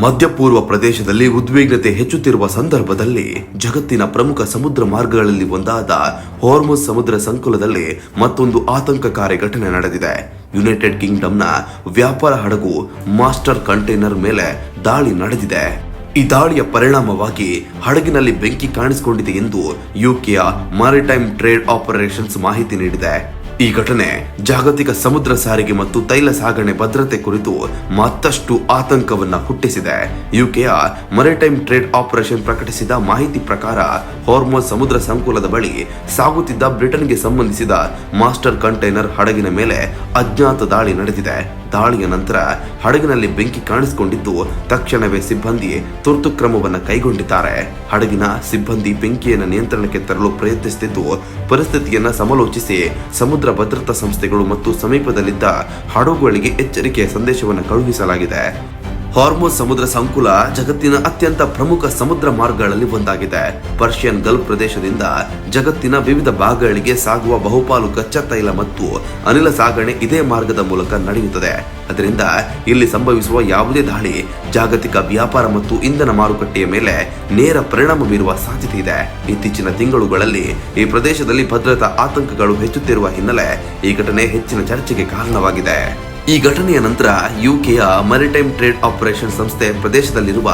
ಮಧ್ಯಪೂರ್ವ ಪ್ರದೇಶದಲ್ಲಿ ಉದ್ವಿಗ್ನತೆ ಹೆಚ್ಚುತ್ತಿರುವ ಸಂದರ್ಭದಲ್ಲಿ ಜಗತ್ತಿನ ಪ್ರಮುಖ ಸಮುದ್ರ ಮಾರ್ಗಗಳಲ್ಲಿ ಒಂದಾದ ಹಾರ್ಮುಜ್ ಸಮುದ್ರ ಸಂಕುಲದಲ್ಲಿ ಮತ್ತೊಂದು ಆತಂಕಕಾರಿ ಘಟನೆ ನಡೆದಿದೆ. ಯುನೈಟೆಡ್ ಕಿಂಗ್ಡಮ್ನ ವ್ಯಾಪಾರ ಹಡಗು ಮಾಸ್ಟರ್ ಕಂಟೈನರ್ ಮೇಲೆ ದಾಳಿ ನಡೆದಿದೆ. ಈ ದಾಳಿಯ ಪರಿಣಾಮವಾಗಿ ಹಡಗಿನಲ್ಲಿ ಬೆಂಕಿ ಕಾಣಿಸಿಕೊಂಡಿದೆ ಎಂದು ಯುಕೆಯ ಮ್ಯಾರಿಟೈಮ್ ಟ್ರೇಡ್ ಆಪರೇಷನ್ಸ್ ಮಾಹಿತಿ ನೀಡಿದೆ. ಈ ಘಟನೆ ಜಾಗತಿಕ ಸಮುದ್ರ ಸಾರಿಗೆ ಮತ್ತು ತೈಲ ಸಾಗಣೆ ಭದ್ರತೆ ಕುರಿತು ಮತ್ತಷ್ಟು ಆತಂಕವನ್ನ ಹುಟ್ಟಿಸಿದೆ. ಯುಕೆಯ ಮ್ಯಾರಿಟೈಮ್ ಟ್ರೇಡ್ ಆಪರೇಷನ್ ಪ್ರಕಟಿಸಿದ ಮಾಹಿತಿ ಪ್ರಕಾರ ಹಾರ್ಮುಜ್ ಸಮುದ್ರ ಸಂಕುಲದ ಬಳಿ ಸಾಗುತ್ತಿದ್ದ ಬ್ರಿಟನ್ಗೆ ಸಂಬಂಧಿಸಿದ ಮಾಸ್ಟರ್ ಕಂಟೈನರ್ ಹಡಗಿನ ಮೇಲೆ ಅಜ್ಞಾತ ದಾಳಿ ನಡೆದಿದೆ. ದಾಳಿಯ ನಂತರ ಹಡಗಿನಲ್ಲಿ ಬೆಂಕಿ ಕಾಣಿಸಿಕೊಂಡಿದ್ದು ತಕ್ಷಣವೇ ಸಿಬ್ಬಂದಿ ತುರ್ತು ಕ್ರಮವನ್ನು ಕೈಗೊಂಡಿದ್ದಾರೆ. ಹಡಗಿನ ಸಿಬ್ಬಂದಿ ಬೆಂಕಿಯನ್ನು ನಿಯಂತ್ರಣಕ್ಕೆ ತರಲು ಪ್ರಯತ್ನಿಸುತ್ತಿದ್ದು ಪರಿಸ್ಥಿತಿಯನ್ನು ಸಮಾಲೋಚಿಸಿ ಸಮುದ್ರ ಭದ್ರತಾ ಸಂಸ್ಥೆಗಳು ಮತ್ತು ಸಮೀಪದಲ್ಲಿದ್ದ ಹಡಗುಗಳಿಗೆ ಎಚ್ಚರಿಕೆಯ ಸಂದೇಶವನ್ನು ಕಳುಹಿಸಲಾಗಿದೆ. ಹಾರ್ಮುಜ್ ಸಮುದ್ರ ಸಂಕುಲ ಜಗತ್ತಿನ ಅತ್ಯಂತ ಪ್ರಮುಖ ಸಮುದ್ರ ಮಾರ್ಗಗಳಲ್ಲಿ ಒಂದಾಗಿದೆ. ಪರ್ಷಿಯನ್ ಗಲ್ಫ್ ಪ್ರದೇಶದಿಂದ ಜಗತ್ತಿನ ವಿವಿಧ ಭಾಗಗಳಿಗೆ ಸಾಗುವ ಬಹುಪಾಲು ಕಚ್ಚಾ ತೈಲ ಮತ್ತು ಅನಿಲ ಸಾಗಣೆ ಇದೇ ಮಾರ್ಗದ ಮೂಲಕ ನಡೆಯುತ್ತದೆ. ಅದರಿಂದ ಇಲ್ಲಿ ಸಂಭವಿಸುವ ಯಾವುದೇ ದಾಳಿ ಜಾಗತಿಕ ವ್ಯಾಪಾರ ಮತ್ತು ಇಂಧನ ಮಾರುಕಟ್ಟೆಯ ಮೇಲೆ ನೇರ ಪರಿಣಾಮ ಬೀರುವ ಸಾಧ್ಯತೆ ಇದೆ. ಇತ್ತೀಚಿನ ತಿಂಗಳುಗಳಲ್ಲಿ ಈ ಪ್ರದೇಶದಲ್ಲಿ ಭದ್ರತಾ ಆತಂಕಗಳು ಹೆಚ್ಚುತ್ತಿರುವ ಹಿನ್ನೆಲೆ ಈ ಘಟನೆ ಹೆಚ್ಚಿನ ಚರ್ಚೆಗೆ ಕಾರಣವಾಗಿದೆ. ಈ ಘಟನೆಯ ನಂತರ ಯುಕೆಯ ಮ್ಯಾರಿಟೈಮ್ ಟ್ರೇಡ್ ಆಪರೇಷನ್ ಸಂಸ್ಥೆ ಪ್ರದೇಶದಲ್ಲಿರುವ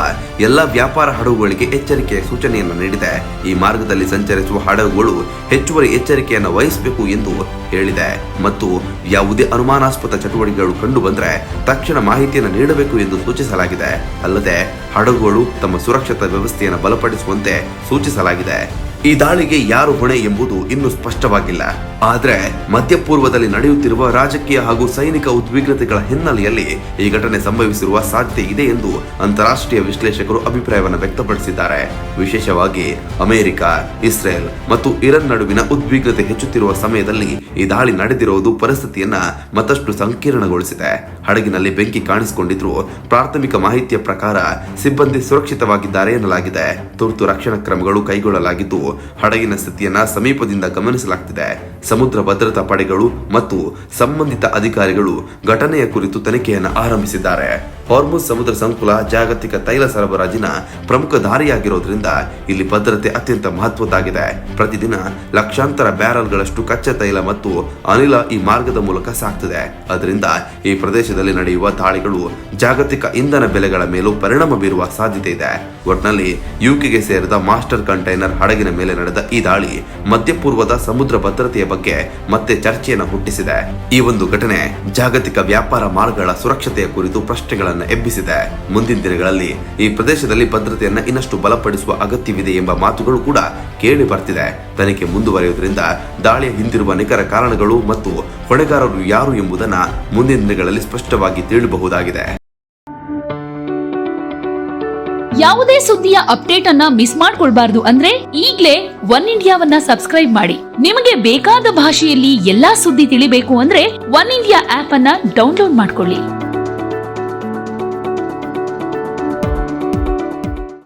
ಎಲ್ಲಾ ವ್ಯಾಪಾರ ಹಡಗುಗಳಿಗೆ ಎಚ್ಚರಿಕೆಯ ಸೂಚನೆಯನ್ನು ನೀಡಿದೆ. ಈ ಮಾರ್ಗದಲ್ಲಿ ಸಂಚರಿಸುವ ಹಡಗುಗಳು ಹೆಚ್ಚುವರಿ ಎಚ್ಚರಿಕೆಯನ್ನು ವಹಿಸಬೇಕು ಎಂದು ಹೇಳಿದೆ ಮತ್ತು ಯಾವುದೇ ಅನುಮಾನಾಸ್ಪದ ಚಟುವಟಿಕೆಗಳು ಕಂಡು ಬಂದರೆ ತಕ್ಷಣ ಮಾಹಿತಿಯನ್ನು ನೀಡಬೇಕು ಎಂದು ಸೂಚಿಸಲಾಗಿದೆ. ಅಲ್ಲದೆ ಹಡಗುಗಳು ತಮ್ಮ ಸುರಕ್ಷತಾ ವ್ಯವಸ್ಥೆಯನ್ನು ಬಲಪಡಿಸುವಂತೆ ಸೂಚಿಸಲಾಗಿದೆ. ಈ ದಾಳಿಗೆ ಯಾರು ಹೊಣೆ ಎಂಬುದು ಇನ್ನೂ ಸ್ಪಷ್ಟವಾಗಿಲ್ಲ. ಆದರೆ ಮಧ್ಯಪೂರ್ವದಲ್ಲಿ ನಡೆಯುತ್ತಿರುವ ರಾಜಕೀಯ ಹಾಗೂ ಸೈನಿಕ ಉದ್ವಿಗ್ನತೆಗಳ ಹಿನ್ನೆಲೆಯಲ್ಲಿ ಈ ಘಟನೆ ಸಂಭವಿಸಿರುವ ಸಾಧ್ಯತೆ ಇದೆ ಎಂದು ಅಂತಾರಾಷ್ಟ್ರೀಯ ವಿಶ್ಲೇಷಕರು ಅಭಿಪ್ರಾಯವನ್ನು ವ್ಯಕ್ತಪಡಿಸಿದ್ದಾರೆ. ವಿಶೇಷವಾಗಿ ಅಮೆರಿಕ, ಇಸ್ರೇಲ್ ಮತ್ತು ಇರಾನ್ ನಡುವಿನ ಉದ್ವಿಗ್ನತೆ ಹೆಚ್ಚುತ್ತಿರುವ ಸಮಯದಲ್ಲಿ ಈ ದಾಳಿ ನಡೆದಿರುವುದು ಪರಿಸ್ಥಿತಿಯನ್ನ ಮತ್ತಷ್ಟು ಸಂಕೀರ್ಣಗೊಳಿಸಿದೆ. ಹಡಗಿನಲ್ಲಿ ಬೆಂಕಿ ಕಾಣಿಸಿಕೊಂಡಿದ್ರು ಪ್ರಾಥಮಿಕ ಮಾಹಿತಿಯ ಪ್ರಕಾರ ಸಿಬ್ಬಂದಿ ಸುರಕ್ಷಿತವಾಗಿದ್ದಾರೆ ಎನ್ನಲಾಗಿದೆ. ತುರ್ತು ರಕ್ಷಣಾ ಕ್ರಮಗಳು ಕೈಗೊಳ್ಳಲಾಗಿದ್ದು ಹಡಗಿನ ಸ್ಥಿತಿಯನ್ನ ಸಮೀಪದಿಂದ ಗಮನಿಸಲಾಗುತ್ತಿದೆ. ಸಮುದ್ರ ಭದ್ರತಾ ಪಡೆಗಳು ಮತ್ತು ಸಂಬಂಧಿತ ಅಧಿಕಾರಿಗಳು ಘಟನೆಯ ಕುರಿತು ತನಿಖೆಯನ್ನು ಆರಂಭಿಸಿದ್ದಾರೆ. ಹಾರ್ಮುಜ್ ಸಮುದ್ರ ಸಂಕುಲ ಜಾಗತಿಕ ತೈಲ ಸರಬರಾಜಿನ ಪ್ರಮುಖ ದಾರಿಯಾಗಿರೋದ್ರಿಂದ ಇಲ್ಲಿ ಭದ್ರತೆ ಅತ್ಯಂತ ಮಹತ್ವದ್ದಾಗಿದೆ. ಪ್ರತಿದಿನ ಲಕ್ಷಾಂತರ ಬ್ಯಾರಲ್ಗಳಷ್ಟು ಕಚ್ಚಾ ತೈಲ ಮತ್ತು ಅನಿಲ ಈ ಮಾರ್ಗದ ಮೂಲಕ ಸಾಗ್ತದೆ. ಅದರಿಂದ ಈ ಪ್ರದೇಶದಲ್ಲಿ ನಡೆಯುವ ದಾಳಿಗಳು ಜಾಗತಿಕ ಇಂಧನ ಬೆಲೆಗಳ ಮೇಲೂ ಪರಿಣಾಮ ಬೀರುವ ಸಾಧ್ಯತೆ ಇದೆ. ಒಟ್ನಲ್ಲಿ ಯುಕೆಗೆ ಸೇರಿದ ಮಾಸ್ಟರ್ ಕಂಟೈನರ್ ಹಡಗಿನ ಮೇಲೆ ನಡೆದ ಈ ದಾಳಿ ಮಧ್ಯಪೂರ್ವದ ಸಮುದ್ರ ಭದ್ರತೆಯ ಬಗ್ಗೆ ಮತ್ತೆ ಚರ್ಚೆಯನ್ನು ಹುಟ್ಟಿಸಿದೆ. ಈ ಒಂದು ಘಟನೆ ಜಾಗತಿಕ ವ್ಯಾಪಾರ ಮಾರ್ಗಗಳ ಸುರಕ್ಷತೆಯ ಕುರಿತು ಪ್ರಶ್ನೆಗಳನ್ನು ಎಬ್ಬಿಸಿದೆ. ಮುಂದಿನ ದಿನಗಳಲ್ಲಿ ಈ ಪ್ರದೇಶದಲ್ಲಿ ಭದ್ರತೆಯನ್ನು ಇನ್ನಷ್ಟು ಬಲಪಡಿಸುವ ಅಗತ್ಯವಿದೆ ಎಂಬ ಮಾತುಗಳು ಕೂಡ ಕೇಳಿ ಬರ್ತಿದೆ. ತನಿಖೆ ಮುಂದುವರಿಯುವುದರಿಂದ ದಾಳಿಯ ಹಿಂದಿರುವ ನಿಖರ ಕಾರಣಗಳು ಮತ್ತು ಹೊಣೆಗಾರರು ಯಾರು ಎಂಬುದನ್ನ ಮುಂದಿನ ದಿನಗಳಲ್ಲಿ ಸ್ಪಷ್ಟವಾಗಿ ತಿಳಿಯಬಹುದಾಗಿದೆ. ಯಾವುದೇ ಸುದ್ದಿಯ ಅಪ್ಡೇಟ್ ಅನ್ನ ಮಿಸ್ ಮಾಡ್ಕೊಳ್ಬಾರ್ದು ಅಂದ್ರೆ ಈಗ್ಲೇ ಒನ್ ಇಂಡಿಯಾವನ್ನ ಸಬ್ಸ್ಕ್ರೈಬ್ ಮಾಡಿ. ನಿಮಗೆ ಬೇಕಾದ ಭಾಷೆಯಲ್ಲಿ ಎಲ್ಲಾ ಸುದ್ದಿ ತಿಳಿಬೇಕು ಅಂದ್ರೆ ಒನ್ ಇಂಡಿಯಾ ಆಪ್ ಅನ್ನ ಡೌನ್ಲೋಡ್ ಮಾಡ್ಕೊಳ್ಳಿ.